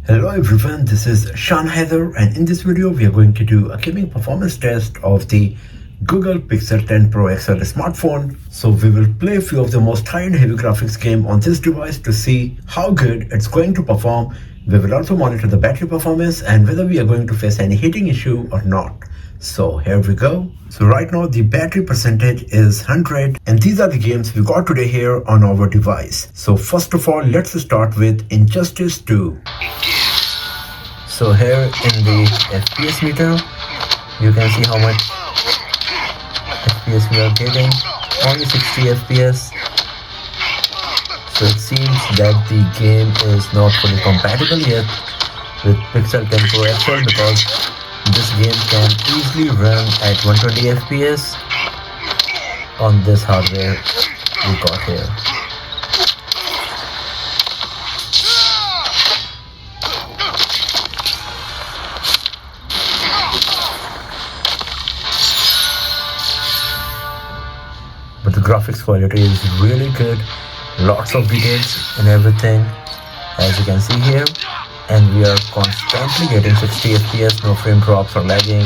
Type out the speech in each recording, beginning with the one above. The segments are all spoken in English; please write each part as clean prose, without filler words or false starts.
Hello everyone, this is Sean Heather, and in this video we are going to do a gaming performance test of the Google Pixel 10 Pro XL smartphone. So we will play a few of the most high-end heavy graphics game on this device to see how good it's going to perform. We will also monitor the battery performance and whether we are going to face any heating issue or not. So here we go. So right now the battery percentage is 100 and these are the games we got today here on our device. So first of all, let's start with Injustice 2. So here in the FPS meter, you can see how much FPS we are getting, only 60 FPS. So it seems that the game is not fully compatible yet with Pixel 10 Pro XL because this game can easily run at 120 FPS on this hardware we got here. But the graphics quality is really good, lots of details and everything as you can see here, and we are constantly getting 60 FPS, no frame drops or lagging,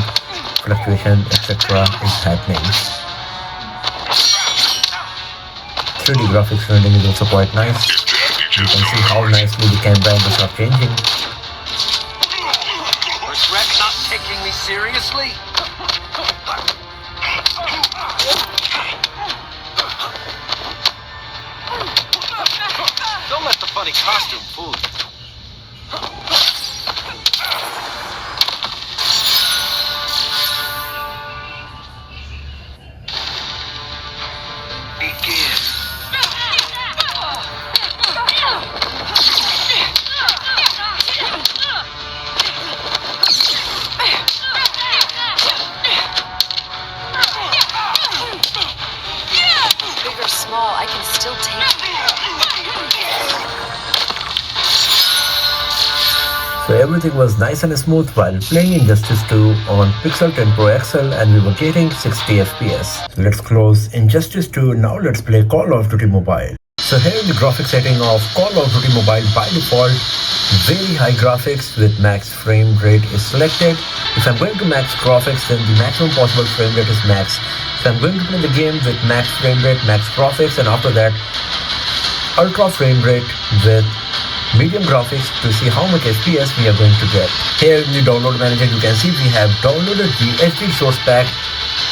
fluctuation etc. is happening. 3D graphics rendering is also quite nice. You can see how nicely the camera angles are changing. Regret not taking me seriously? Don't let the funny costume fool you. Begin. Big or small, I can still take it. So everything was nice and smooth while playing Injustice 2 on Pixel 10 Pro XL and we were getting 60 FPS. So let's close Injustice 2, now let's play Call of Duty Mobile. So here in the graphics setting of Call of Duty Mobile, by default, very high graphics with max frame rate is selected. If I'm going to max graphics, then the maximum possible frame rate is max. So I'm going to play the game with max frame rate, max graphics, and after that, ultra frame rate with medium graphics to see how much FPS we are going to get. Here in the download manager you can see we have downloaded the HD source pack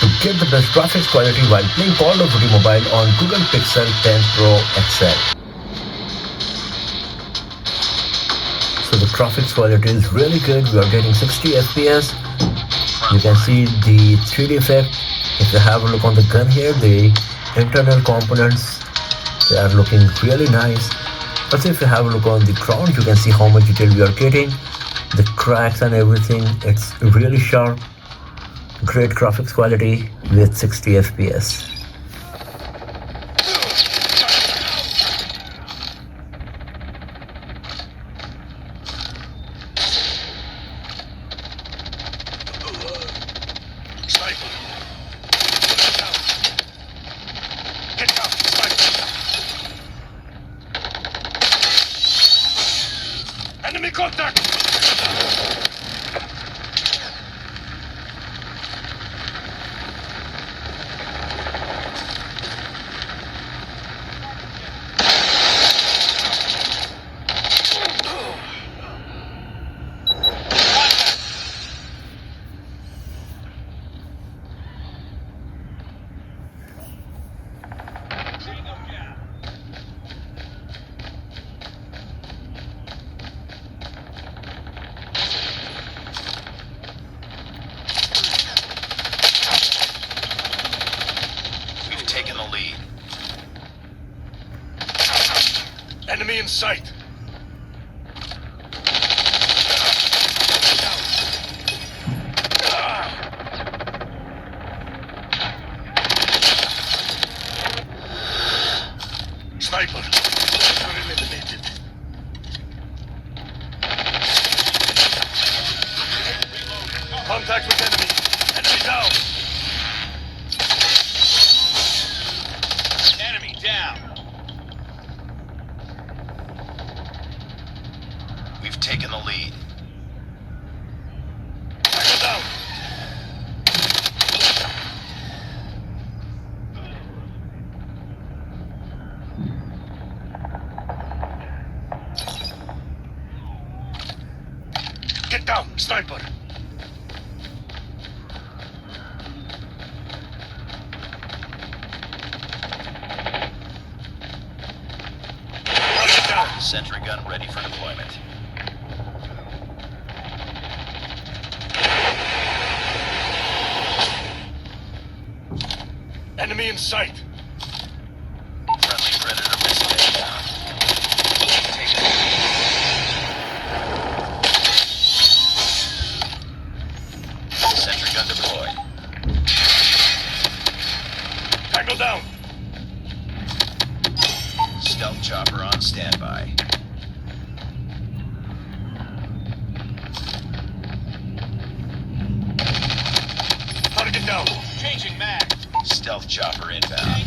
to get the best graphics quality while playing Call of Duty Mobile on Google Pixel 10 Pro XL. So the graphics quality is really good, we are getting 60 FPS. You can see the 3D effect. If you have a look on the gun here, the internal components, they are looking really nice. Also, if you have a look on the ground, you can see how much detail we are getting, the cracks and everything. It's really sharp, great graphics quality with 60 FPS. Enemy contact! Taking the lead. Enemy in sight. Sniper. Eliminated. Contact with enemy. Enemy down. Enemy down. We've taken the the lead. Tango down. Get down, sniper. Get down. Sentry gun ready for deployment. Enemy in sight. Friendly predator missile down. Take it. Sentry gun deployed. Tango down. Stealth chopper on standby. Target down. Changing mag. Stealth chopper inbound.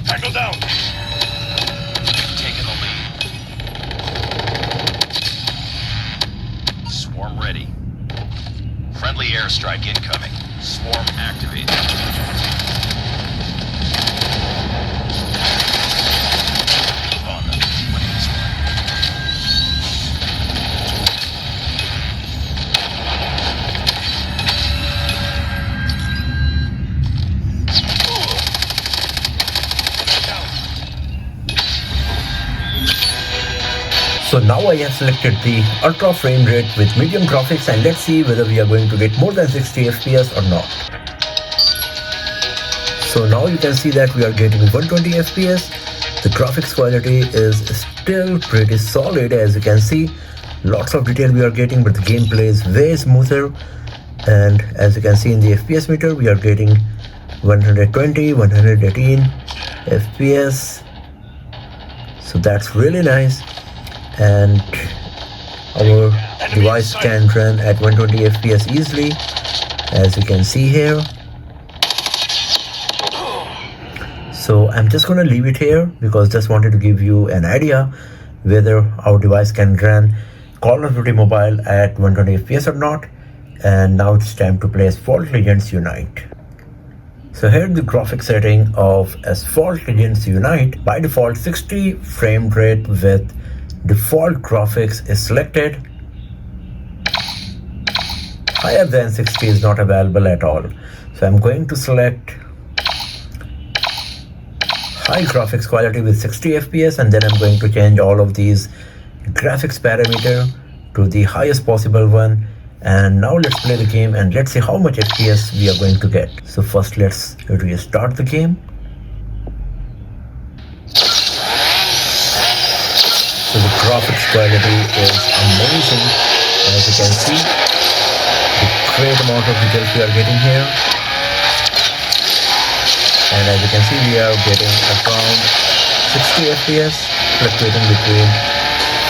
Tango down. Taking the lead. Swarm ready. Friendly airstrike incoming. Swarm activated. On them. Winning this one. So now I have selected the ultra frame rate with medium graphics, and let's see whether we are going to get more than 60 FPS or not. So now you can see that we are getting 120 FPS. The graphics quality is still pretty solid, as you can see. Lots of detail we are getting, but the gameplay is way smoother. And as you can see in the FPS meter, we are getting 120, 118 FPS. So that's really nice. And our device can run at 120 FPS easily, as you can see here. So I'm just gonna leave it here because just wanted to give you an idea whether our device can run Call of Duty Mobile at 120 FPS or not. And now it's time to play Asphalt Legends Unite. So here the graphic setting of Asphalt Legends Unite. By default 60 frame rate with default graphics is selected. Higher than 60 is not available at all. So I'm going to select high graphics quality with 60 FPS, and then I'm going to change all of these graphics parameter to the highest possible one. And now let's play the game and let's see how much FPS we are going to get. So first let's restart the game. So the graphics quality is amazing, as you can see. The great amount of details we are getting here. And as you can see, we are getting around 60 FPS, fluctuating between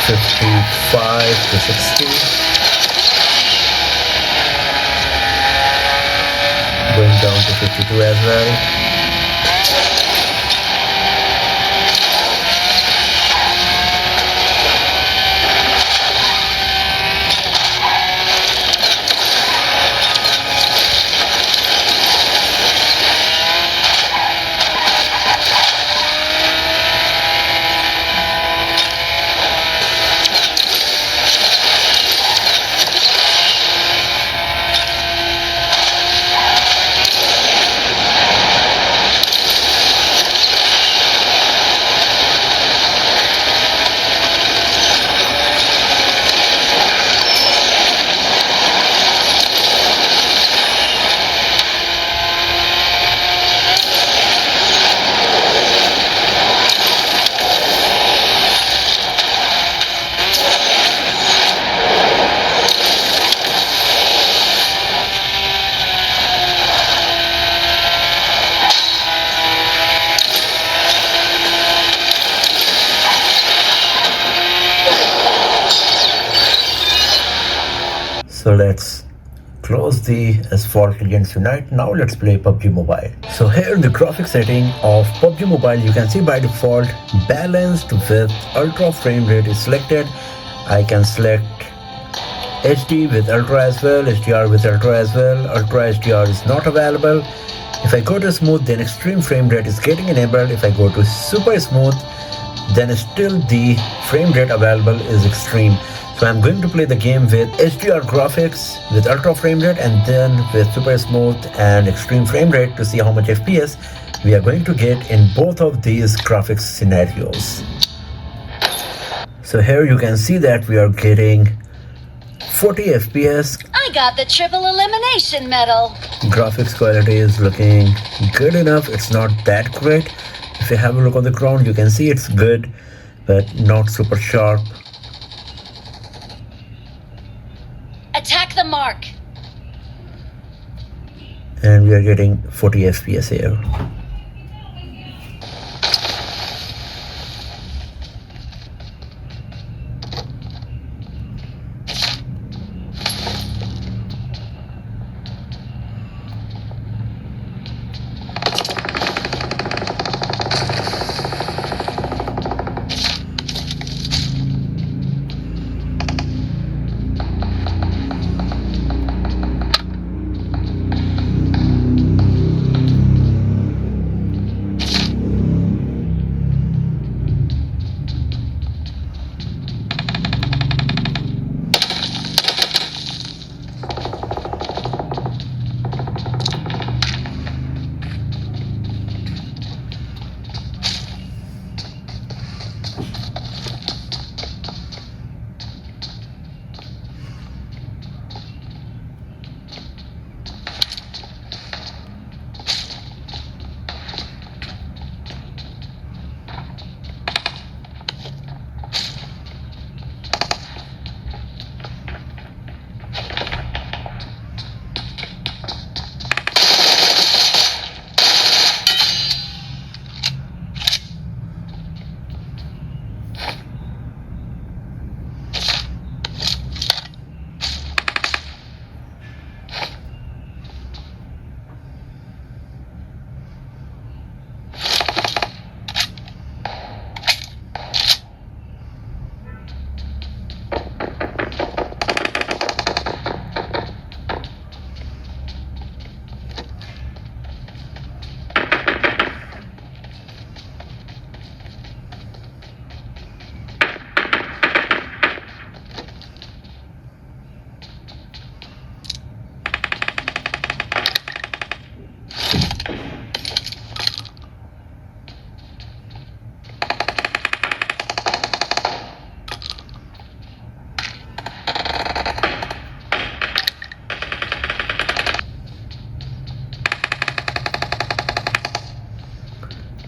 55 to 60. Going down to 52 as well. So let's close the Asphalt Legends Unite. Now let's play PUBG Mobile. So here in the graphic setting of PUBG Mobile, you can see by default balanced with ultra frame rate is selected. I can select HD with ultra as well, HDR with ultra as well. Ultra HDR is not available. If I go to smooth, then extreme frame rate is getting enabled. If I go to super smooth, then still the frame rate available is extreme. So I'm going to play the game with HDR graphics with ultra frame rate and then with super smooth and extreme frame rate to see how much FPS we are going to get in both of these graphics scenarios. So here you can see that we are getting 40 FPS. I got the triple elimination medal. Graphics quality is looking good enough. It's not that great. If you have a look on the ground, you can see it's good, but not super sharp. Attack the mark. And we are getting 40 FPS here.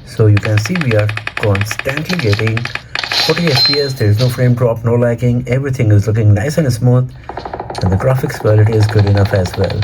So you can see we are constantly getting 40 FPS. There is no frame drop, no lagging. Everything is looking nice and smooth, and the graphics quality is good enough as well.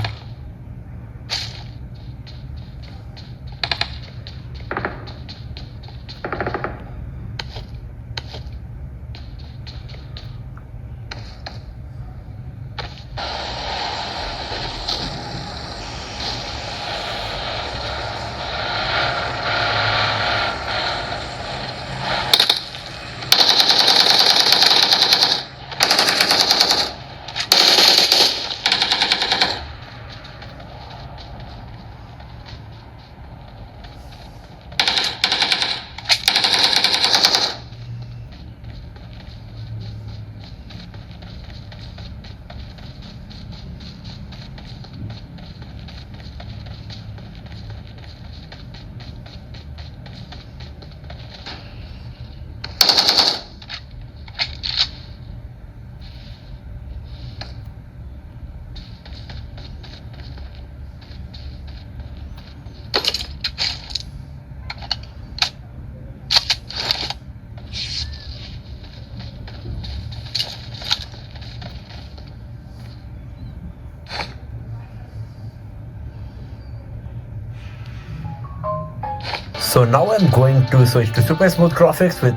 So now I'm going to switch to super smooth graphics with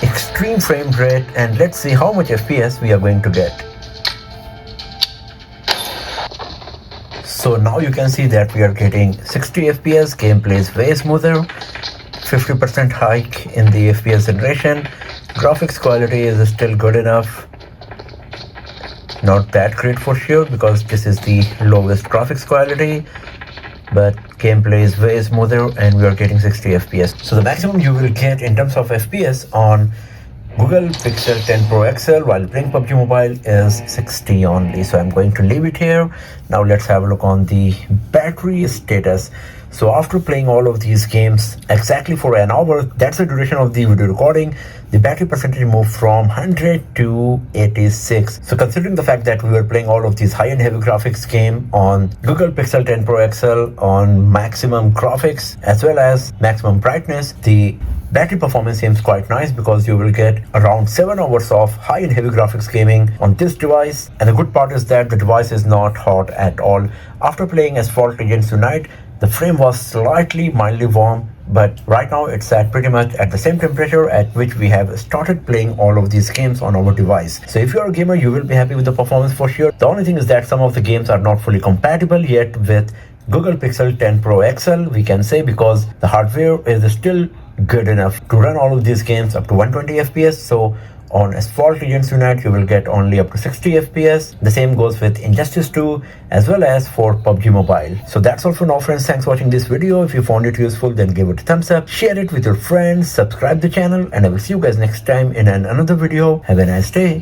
extreme frame rate, and let's see how much FPS we are going to get. So now you can see that we are getting 60 FPS, gameplay is way smoother, 50% hike in the FPS generation, graphics quality is still good enough, not that great for sure because this is the lowest graphics quality, but gameplay is way smoother and we are getting 60 FPS. So the maximum you will get in terms of FPS on Google Pixel 10 Pro XL while playing PUBG Mobile is 60 only. So I'm going to leave it here. Now let's have a look on the battery status. So after playing all of these games exactly for an hour, that's the duration of the video recording, the battery percentage moved from 100 to 86. So considering the fact that we were playing all of these high-end heavy graphics game on Google Pixel 10 Pro XL on maximum graphics as well as maximum brightness, the battery performance seems quite nice because you will get around 7 hours of high-end heavy graphics gaming on this device. And the good part is that the device is not hot at all. After playing Asphalt Legends Unite, the frame was slightly mildly warm, but right now it's at pretty much at the same temperature at which we have started playing all of these games on our device. So if you're a gamer, you will be happy with the performance for sure. The only thing is that some of the games are not fully compatible yet with Google Pixel 10 Pro XL, we can say, because the hardware is still good enough to run all of these games up to 120 FPS. So on Asphalt Legends Unite, you will get only up to 60 FPS. The same goes with Injustice 2 as well as for PUBG Mobile. So that's all for now, friends. Thanks for watching this video. If you found it useful, then give it a thumbs up, share it with your friends, subscribe the channel, and I will see you guys next time in another video. Have a nice day.